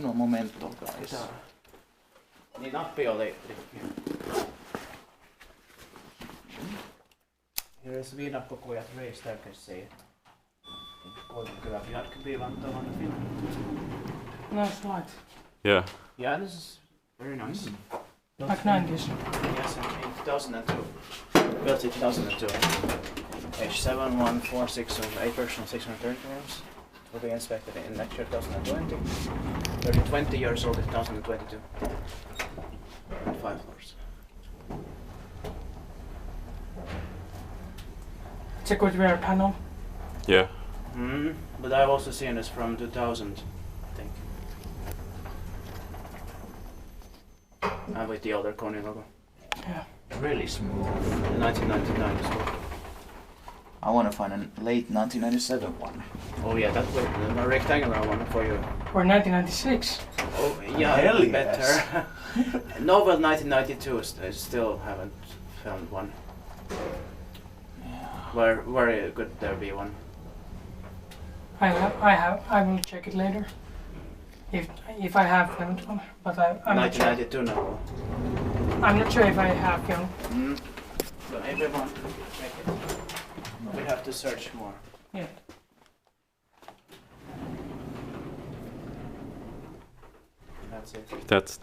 Uno momento, guys. Niin nappi oli. Here is Viidakkokuja 3 staircase. Koivukylä, Viidakkokuja, Vantaa, Finland. Nice light. Yeah. Yeah, this is very nice. Like 90s. Yes, in 2002. Built in 2002. H7146 of 8 version 630 grams. Will be inspected in next year 2020. 20 years old in 2022. 5 floors. Check with rear panel. Yeah. But I've also seen this from 2000, I think. And with the other Kone logo. Yeah. Really smooth. 1999 as well. I want to find a late 1997 one. Oh yeah, that would a rectangular one for you. Or 1996. Oh yeah, Hell better. yes. No, but 1992 I still haven't found one. Yeah. Where could there be one? I will check it later. If I have found one, but I'm not sure. 1992 no. I'm not sure if I have found. So if we want to check it, we have to search more. Yeah. That's it. That's